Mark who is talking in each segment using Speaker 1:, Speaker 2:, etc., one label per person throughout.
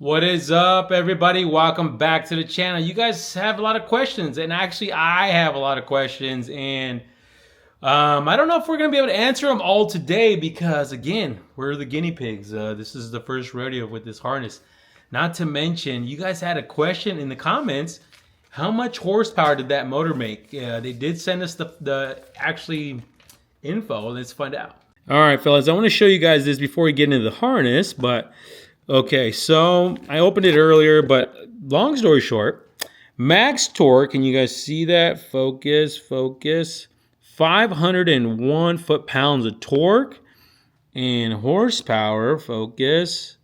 Speaker 1: What is up, everybody? Welcome back to the channel. You guys have a lot of questions, and actually I have a lot of questions, and I don't know if we're going to be able to answer them all today because, again, we're the guinea pigs. This is the first rodeo with this harness. Not to mention, you guys had a question in the comments. How much horsepower did that motor make? They did send us the actually info. Let's find out. All right, fellas, I want to show you guys this before we get into the harness, but okay, so I opened it earlier, but long story short, max torque, can you guys see that? Focus. 501 foot-pounds of torque, and horsepower, focus,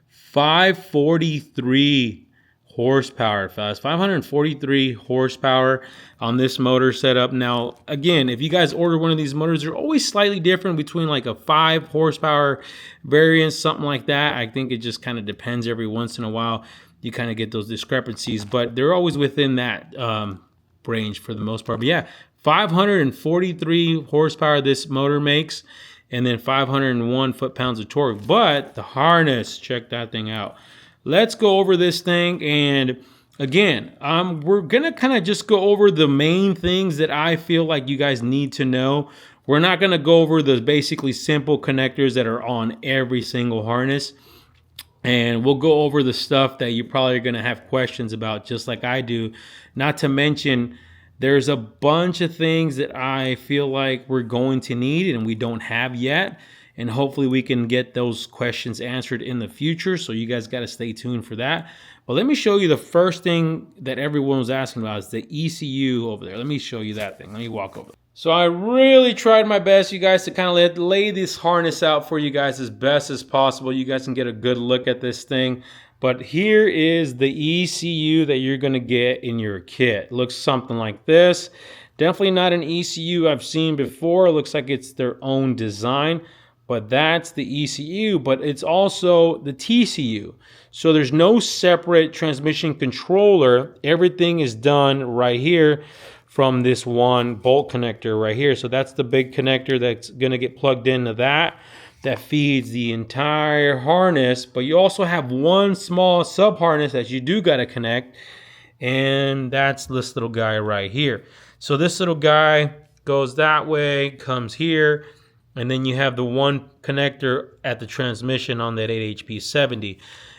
Speaker 1: 543 horsepower, fellas. 543 horsepower on this motor setup. Now, again, if you guys order one of these motors, they're always slightly different between like a 5 horsepower variant, something like that. I think it just kind of depends. Every once in a while, you kind of get those discrepancies, but they're always within that range for the most part. But yeah, 543 horsepower this motor makes, and then 501 foot-pounds of torque. But the harness, check that thing out. Let's go over this thing, and again, we're gonna kind of just go over the main things that I feel like you guys need to know. We're not gonna go over the basically simple connectors that are on every single harness, and we'll go over the stuff that you probably are gonna have questions about, just like I do. Not to mention, there's a bunch of things that I feel like we're going to need and we don't have yet. And hopefully we can get those questions answered in the future. So you guys got to stay tuned for that. But let me show you the first thing that everyone was asking about is the ECU over there. Let me show you that thing. Let me walk over. So I really tried my best, you guys, to kind of lay this harness out for you guys as best as possible. You guys can get a good look at this thing. But here is the ECU that you're going to get in your kit. It looks something like this. Definitely not an ECU I've seen before. It looks like it's their own design. But that's the ECU, but it's also the TCU. So there's no separate transmission controller. Everything is done right here from this one bolt connector right here. So that's the big connector that's gonna get plugged into that feeds the entire harness. But you also have one small sub harness that you do gotta connect, and that's this little guy right here. So this little guy goes that way, comes here, and then you have the one connector at the transmission on that 8HP70.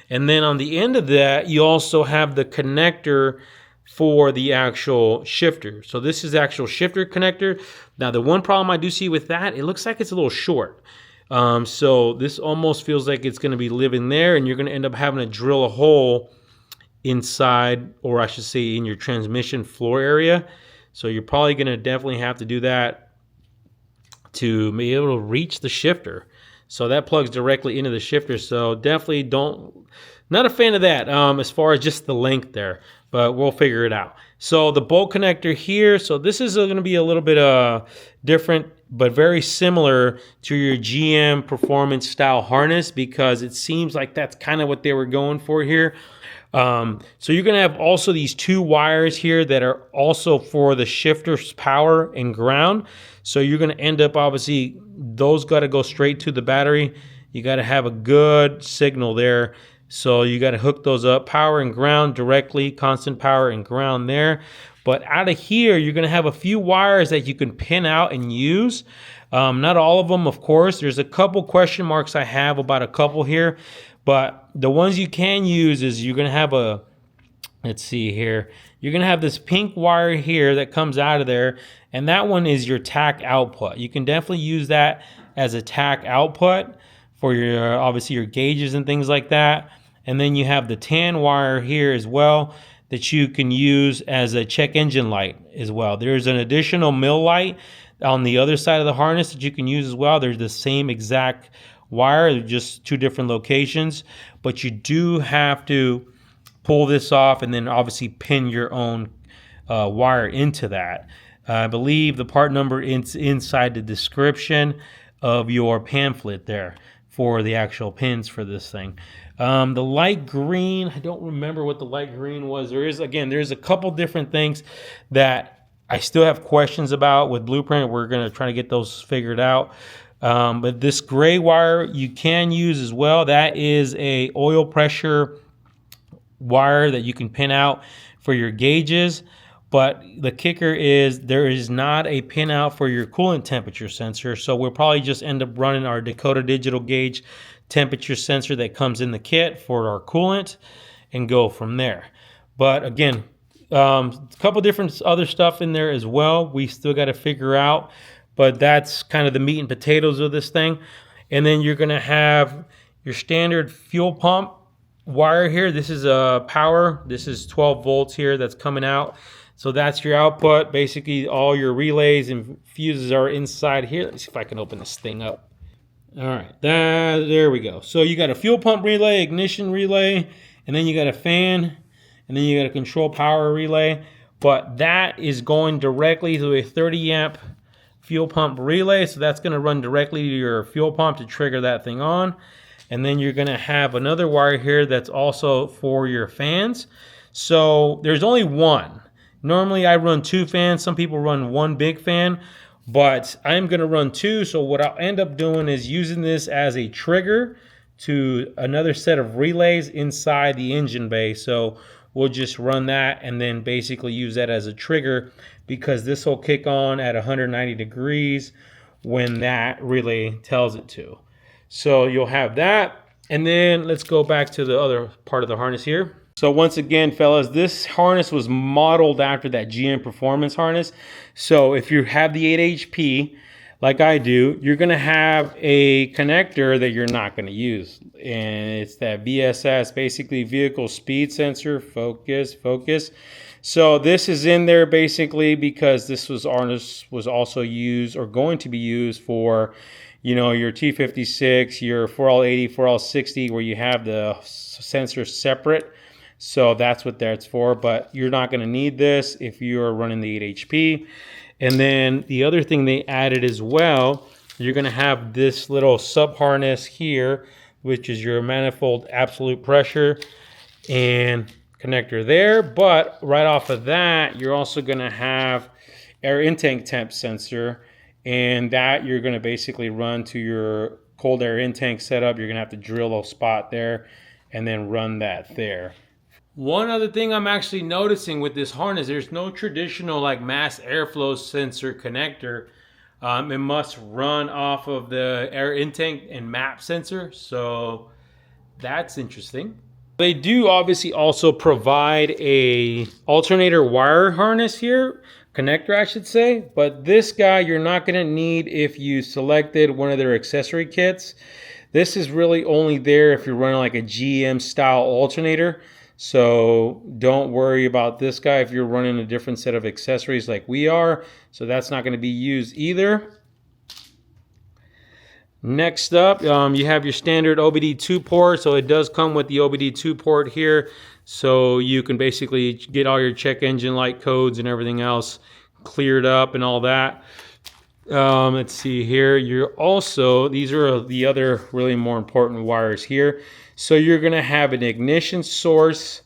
Speaker 1: And then on the end of that, you also have the connector for the actual shifter. So this is the actual shifter connector. Now, the one problem I do see with that, it looks like it's a little short. So this almost feels like it's going to be living there, and you're going to end up having to drill a hole inside, or I should say in your transmission floor area. So you're probably going to definitely have to do that to be able to reach the shifter. So that plugs directly into the shifter. So definitely not a fan of that as far as just the length there, but we'll figure it out. So the bolt connector here, so this is going to be a little bit different, but very similar to your GM performance style harness, because it seems like that's kind of what they were going for here. So you're going to have also these two wires here that are also for the shifter's power and ground. So you're going to end up, obviously, those got to go straight to the battery. You got to have a good signal there. So you got to hook those up, power and ground directly, constant power and ground there. But out of here, you're going to have a few wires that you can pin out and use. Not all of them, of course. There's a couple question marks I have about a couple here. But the ones you can use is you're going to have let's see here. You're going to have this pink wire here that comes out of there. And that one is your tack output. You can definitely use that as a tack output for your, obviously, your gauges and things like that. And then you have the tan wire here as well that you can use as a check engine light as well. There's an additional mill light on the other side of the harness that you can use as well. They're the same exact wire, just two different locations, but you do have to pull this off and then obviously pin your own wire into that. I believe the part number is inside the description of your pamphlet there for the actual pins for this thing. The light green, I don't remember what the light green was. There's a couple different things that I still have questions about with Blueprint. We're going to try to get those figured out. But this gray wire you can use as well. That is a oil pressure wire that you can pin out for your gauges. But the kicker is there is not a pin out for your coolant temperature sensor. So we'll probably just end up running our Dakota digital gauge temperature sensor that comes in the kit for our coolant and go from there. But again, a couple different other stuff in there as well. We still got to figure out, but that's kind of the meat and potatoes of this thing. And then you're going to have your standard fuel pump wire here. This is a power. This is 12 volts here that's coming out. So that's your output. Basically, all your relays and fuses are inside here. Let's see if I can open this thing up. All right, there we go. So you got a fuel pump relay, ignition relay, and then you got a fan, and then you got a control power relay. But that is going directly to a 30 amp fuel pump relay. So that's going to run directly to your fuel pump to trigger that thing on. And then you're going to have another wire here that's also for your fans. So there's only one. Normally I run 2 fans. Some people run 1 big fan, but I'm going to run 2. So what I'll end up doing is using this as a trigger to another set of relays inside the engine bay. So we'll just run that and then basically use that as a trigger, because this will kick on at 190 degrees when that relay tells it to. So you'll have that. And then let's go back to the other part of the harness here. So once again, fellas, this harness was modeled after that GM Performance harness. So if you have the 8HP, like I do, you're going to have a connector that you're not going to use. And it's that VSS, basically vehicle speed sensor, focus. So this is in there basically because this harness was also used or going to be used for, you know, your T56, your 4L80, 4L60, where you have the sensor separate. So that's what that's for, but you're not going to need this if you're running the 8HP. And then the other thing they added as well, you're going to have this little sub harness here, which is your manifold absolute pressure and connector there. But right off of that, you're also going to have air intake temp sensor, and that you're going to basically run to your cold air intake setup. You're going to have to drill a spot there and then run that there. One other thing I'm actually noticing with this harness, there's no traditional like mass airflow sensor connector. It must run off of the air intake and map sensor, so that's interesting. They do obviously also provide a alternator wire harness here, connector I should say, but this guy you're not going to need if you selected one of their accessory kits. This is really only there if you're running like a GM style alternator. So don't worry about this guy if you're running a different set of accessories like we are. So that's not going to be used either. Next up, you have your standard OBD2 port. So it does come with the OBD2 port here. So you can basically get all your check engine light codes and everything else cleared up and all that. Let's see here. You're also, these are the other really more important wires here. So you're going to have an ignition source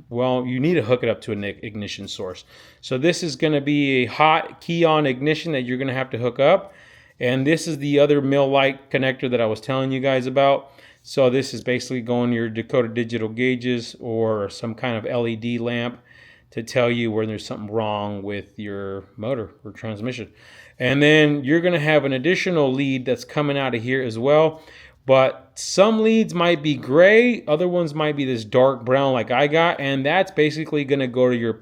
Speaker 1: well, you need to hook it up to an ignition source. So this is going to be a hot key on ignition that you're going to have to hook up. And this is the other mill light connector that I was telling you guys about. So this is basically going to your Dakota digital gauges or some kind of LED lamp to tell you where there's something wrong with your motor or transmission. And then you're going to have an additional lead that's coming out of here as well. But some leads might be gray, other ones might be this dark brown like I got, and that's basically going to go to your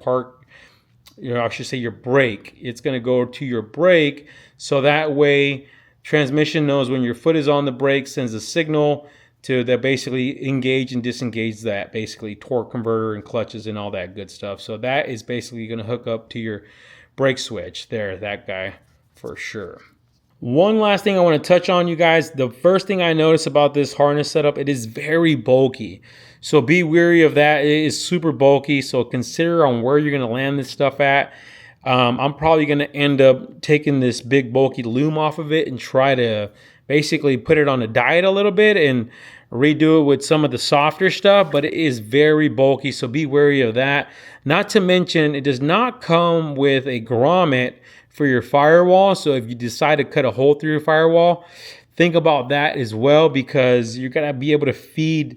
Speaker 1: I should say your brake. It's going to go to your brake, so that way transmission knows when your foot is on the brake, sends a signal to that basically engage and disengage that, basically torque converter and clutches and all that good stuff. So that is basically going to hook up to your brake switch there, that guy for sure. One last thing I want to touch on, you guys. The first thing I noticed about this harness setup, it is very bulky. So be wary of that. It is super bulky. So consider on where you're going to land this stuff at. I'm probably going to end up taking this big bulky loom off of it and try to basically put it on a diet a little bit and redo it with some of the softer stuff, but it is very bulky, so be wary of that. Not to mention, it does not come with a grommet for your firewall. So if you decide to cut a hole through your firewall, think about that as well, because you're gonna be able to feed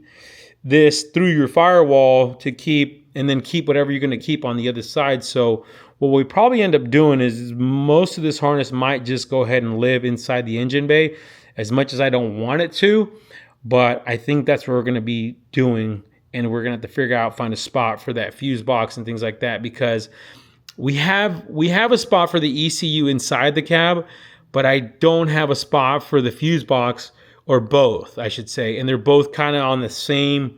Speaker 1: this through your firewall to keep, and then keep whatever you're gonna keep on the other side. So what we probably end up doing is most of this harness might just go ahead and live inside the engine bay, as much as I don't want it to. But I think that's what we're gonna be doing, and we're gonna have to figure out, find a spot for that fuse box and things like that, because we have a spot for the ECU inside the cab, but I don't have a spot for the fuse box, or both, I should say. And they're both kind of on the same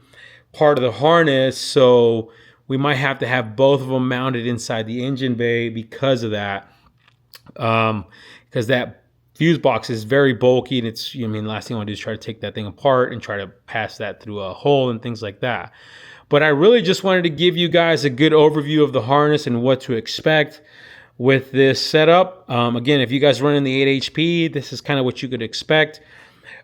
Speaker 1: part of the harness, so we might have to have both of them mounted inside the engine bay because of that. Because that fuse box is very bulky, and it's, I mean, last thing I want to do is try to take that thing apart and try to pass that through a hole and things like that. But I really just wanted to give you guys a good overview of the harness and what to expect with this setup. Again, if you guys run in the 8 HP, this is kind of what you could expect.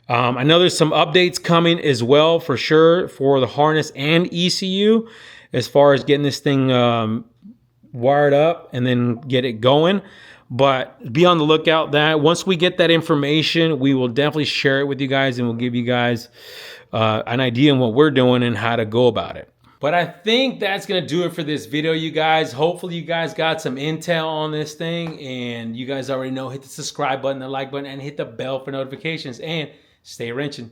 Speaker 1: I know there's some updates coming as well, for sure, for the harness and ECU, as far as getting this thing wired up and then get it going. But be on the lookout. That once we get that information, we will definitely share it with you guys, and we'll give you guys an idea on what we're doing and how to go about it. But I think that's going to do it for this video, you guys. Hopefully you guys got some intel on this thing, and you guys already know, hit the subscribe button, the like button, and hit the bell for notifications, and stay wrenching.